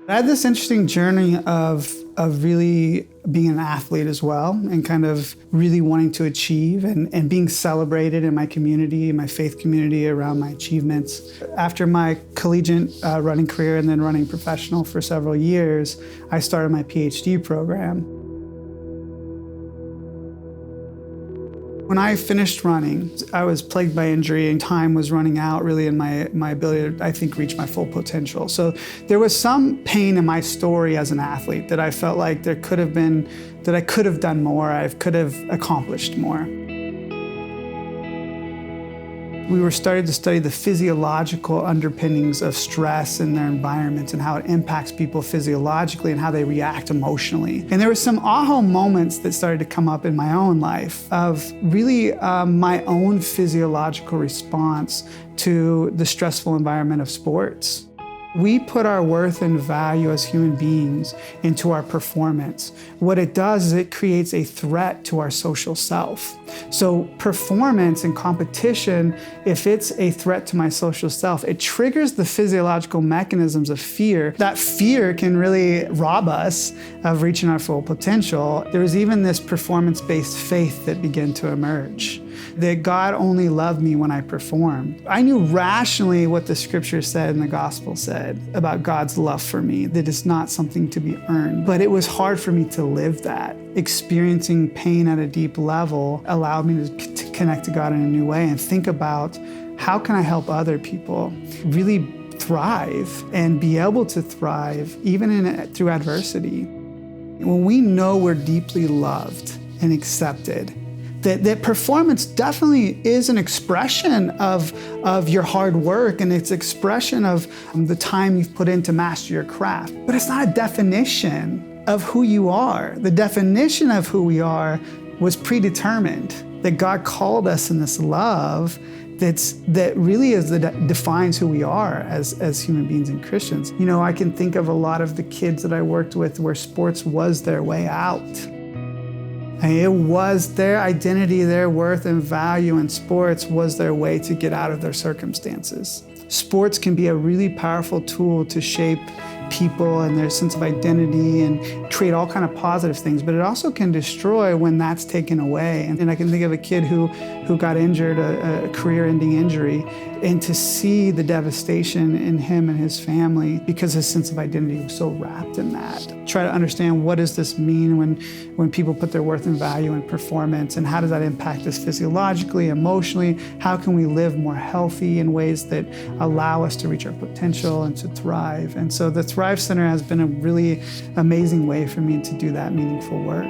I had this interesting journey of really being an athlete as well, and kind of really wanting to achieve and being celebrated in my community, my faith community, around my achievements. After my collegiate running career and then running professional for several years, I started my PhD program. When I finished running, I was plagued by injury and time was running out really in my ability to, I think, reach my full potential. So there was some pain in my story as an athlete that I felt like there could have been, that I could have done more, I could have accomplished more. We were starting to study the physiological underpinnings of stress in their environment and how it impacts people physiologically and how they react emotionally. And there were some aha moments that started to come up in my own life of really my own physiological response to the stressful environment of sports. We put our worth and value as human beings into our performance. What it does is it creates a threat to our social self. So performance and competition, if it's a threat to my social self, it triggers the physiological mechanisms of fear. That fear can really rob us of reaching our full potential. There was even this performance-based faith that began to emerge, that God only loved me when I performed. I knew rationally what the scripture said and the gospel said about God's love for me, that it's not something to be earned. But it was hard for me to live that. Experiencing pain at a deep level allowed me to connect to God in a new way and think about how can I help other people really thrive and be able to thrive even through adversity. When we know we're deeply loved and accepted, that performance definitely is an expression of your hard work, and it's expression of the time you've put in to master your craft. But it's not a definition of who you are. The definition of who we are was predetermined, that God called us in this love that really defines who we are as human beings and Christians. You know, I can think of a lot of the kids that I worked with where sports was their way out. It was their identity, their worth and value in sports was their way to get out of their circumstances. Sports can be a really powerful tool to shape people and their sense of identity and create all kind of positive things, but it also can destroy when that's taken away. And I can think of a kid who got injured, a career-ending injury, and to see the devastation in him and his family because his sense of identity was so wrapped in that. Try to understand, what does this mean when people put their worth and value in performance, and how does that impact us physiologically, emotionally? How can we live more healthy in ways that allow us to reach our potential and to thrive? And so the Thrive Center has been a really amazing way for me to do that meaningful work.